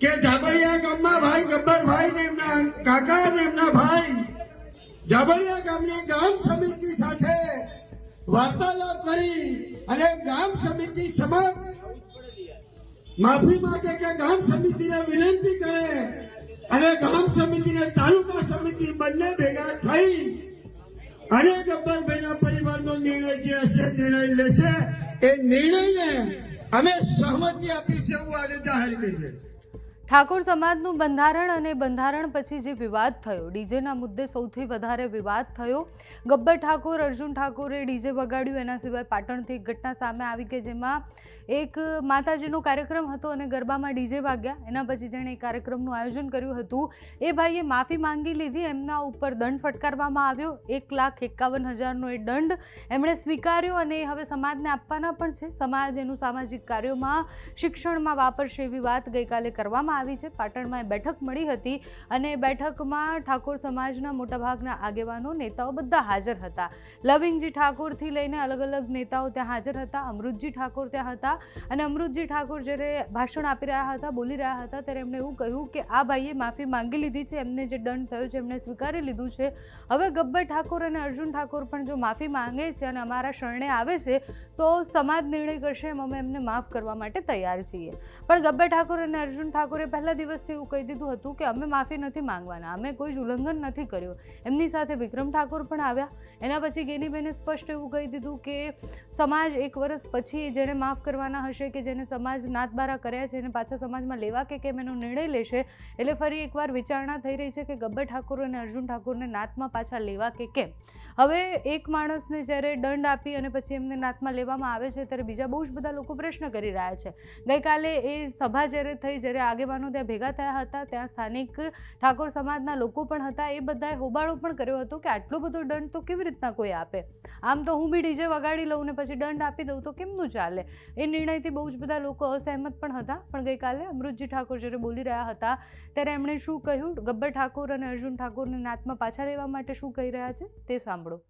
કે જાબડિયા ગામમાં ભાઈ ગબ્બરભાઈ ને એમના કાકા અને એમના ભાઈ જાબડિયા ગામની ગામ સમિતિ સાથે વાર્તાલાપ કરી અને ગામ સમિતિ સમક્ષ માફી માંગે કે ગામ સમિતિને વિનંતી કરે અને ગામ સમિતિને તાલુકા સમિતિ બંને ભેગા થઈ અને ગબ્બરભાઈના પરિવારનો નિર્ણય જે હશે નિર્ણય લેશે એ નિર્ણયને અમે સહમતિ આપી છે એવું આજે જાહેર કરીએ। ઠાકોર સમાજનું બંધારણ અને બંધારણ પછી જે વિવાદ થયો, ડીજેના મુદ્દે સૌથી વધારે વિવાદ થયો। ગબ્બર ઠાકોર, અર્જુન ઠાકોરે ડીજે વગાડ્યું। એના સિવાય પાટણથી એક ઘટના સામે આવી કે જેમાં એક માતાજીનો કાર્યક્રમ હતો અને ગરબામાં ડીજે વાગ્યા। એના પછી જેણે કાર્યક્રમનું આયોજન કર્યું હતું એ ભાઈએ માફી માંગી લીધી। એમના ઉપર દંડ ફટકારવામાં આવ્યો, 1,51,000નો એ દંડ એમણે સ્વીકાર્યો અને હવે સમાજને આપવાના પણ છે। સમાજ એનું સામાજિક કાર્યોમાં, શિક્ષણમાં વાપરશે એવી વાત ગઈકાલે કરવામાં આવી છે। પાટણમાં બેઠક મળી હતી અને બેઠકમાં ઠાકોર સમાજના મોટાભાગના આગેવાનો, નેતાઓ બધા હાજર હતા। લવિંગજી ઠાકોરથી લઈને અલગ અલગ નેતાઓ ત્યાં હાજર હતા। અમૃતજી ઠાકોર ત્યાં હતા અને અમૃતજી ઠાકોર જ્યારે ભાષણ આપી રહ્યા હતા, બોલી રહ્યા હતા, ત્યારે એમણે એવું કહ્યું કે આ ભાઈએ માફી માંગી લીધી છે, એમને જે દંડ થયો છે એમણે સ્વીકારી લીધું છે। હવે ગબ્બર ઠાકોર અને અર્જુન ઠાકોર પણ જો માફી માંગે છે અને અમારા શરણે આવે છે તો સમાજ નિર્ણય કરશે, એમ અમે એમને માફ કરવા માટે તૈયાર છીએ। પણ ગબ્બર ઠાકોર અને અર્જુન ઠાકોરે પહેલા દિવસથી એવું કહી દીધું હતું કે અમે માફી નથી માંગવાના, અમે કોઈ જ ઉલ્લંઘન નથી કર્યું। એમની સાથે વિક્રમ ઠાકોર પણ આવ્યા। એના પછી ગેનીબેને સ્પષ્ટ એવું કહી દીધું કે સમાજ 1 વર્ષ પછી જેને માફ કરવાના હશે કે જેને સમાજ નાતબારા કર્યા છે એને પાછા સમાજમાં લેવા કે કેમ એનો નિર્ણય લેશે। એટલે ફરી એકવાર વિચારણા થઈ રહી છે કે ગબ્બર ઠાકોર અને અર્જુન ઠાકોરને નાતમાં પાછા લેવા કે કેમ। હવે એક માણસને જ્યારે દંડ આપી અને પછી એમને નાતમાં લેવામાં આવે છે ત્યારે બીજા બહુ જ બધા લોકો પ્રશ્ન કરી રહ્યા છે। ગઈકાલે એ સભા જ્યારે થઈ, જ્યારે આગેવાનો ત્યાં ભેગા થયા હતા, ત્યાં સ્થાનિક ઠાકોર સમાજના લોકો પણ હતા। એ બધાએ હોબાળો પણ કર્યો હતો કે આટલો બધો દંડ તો કેવી રીતના કોઈ આપે? આમ તો હું બી ડીજે વગાડી લઉં ને પછી દંડ આપી દઉં તો કેમનું ચાલે? એ નિર્ણયથી બહુ જ બધા લોકો અસહેમત પણ હતા। પણ ગઈકાલે અમૃતજી ઠાકોર જ્યારે બોલી રહ્યા હતા ત્યારે એમણે શું કહ્યું, ગબ્બર ઠાકોર અને અર્જુન ઠાકોરને નાતમાં પાછા લેવા માટે શું કહી રહ્યા છે તે સાંભળો।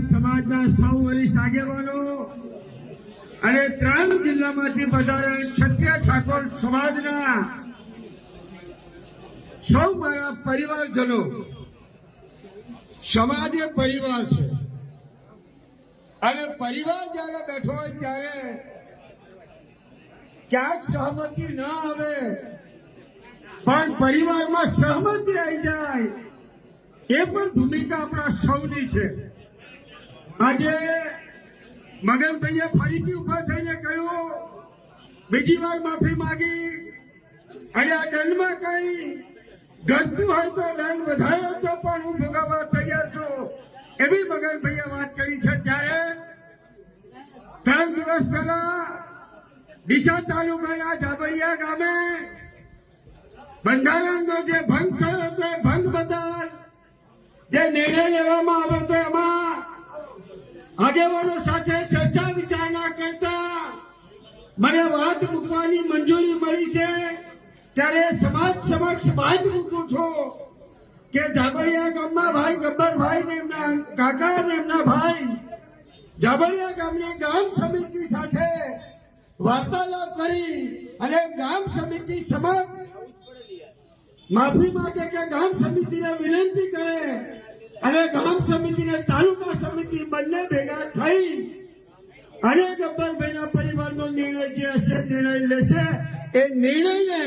સમાજના સૌ વરિષ્ઠ આગેવાનો અને 3 જિલ્લામાંથી પધારેલ ક્ષત્રિય ઠાકોર સમાજના સૌ મારા પરિવારજનો, સમાજ એ પરિવાર છે અને પરિવાર જયારે બેઠો હોય ત્યારે ક્યાંક સહમતિ ન આવે પણ પરિવારમાં સહમતિ આવી જાય એ પણ ભૂમિકા આપણા સૌની છે। આજે મગનભાઈએ ફરીથી ઉભા થઈને કહ્યું, બીજી વાર માફી માંગી અને આ દંડમાં કઈ ઘટતું હોય તો દંડ વધાર્યો તો પણ હું ભોગવવા તૈયાર છું એવી મગનભાઈએ વાત કરી છે। ત્યારે 3 દિવસ પહેલા ડીસા તાલુકાના જાબડિયા ગામે બંધારણનો જે ભંગ થયો હતો એ ભંગ બદલ જે નિર્ણય લેવામાં આવ્યો હતો એમાં આગેવાનો સાથે ચર્ચા વિચારણા કરતા મને વાત મૂકવાની મંજૂરી મળી છે। ત્યારે સમાજ સમક્ષ વાત મૂકું છું કે જાબડિયા ગામમાં ભાઈ ગબ્બરભાઈ ને એમના કાકા અને એમના ભાઈ જાબડિયા ગામની ગામ સમિતિ સાથે વાર્તાલાપ કરી અને ગામ સમિતિ સમક્ષ માફી માંગે કે ગામ સમિતિને વિનંતી કરે અને ગામ સમિતિને તાલુકા સમિતિ બંને ભેગા થઈ અને ગબ્બરભાઈના પરિવારનો નિર્ણય જે હશે નિર્ણય લેશે એ નિર્ણયને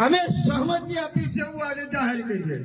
અમે સહમતિ આપી છે એવું આજે જાહેર કરીએ।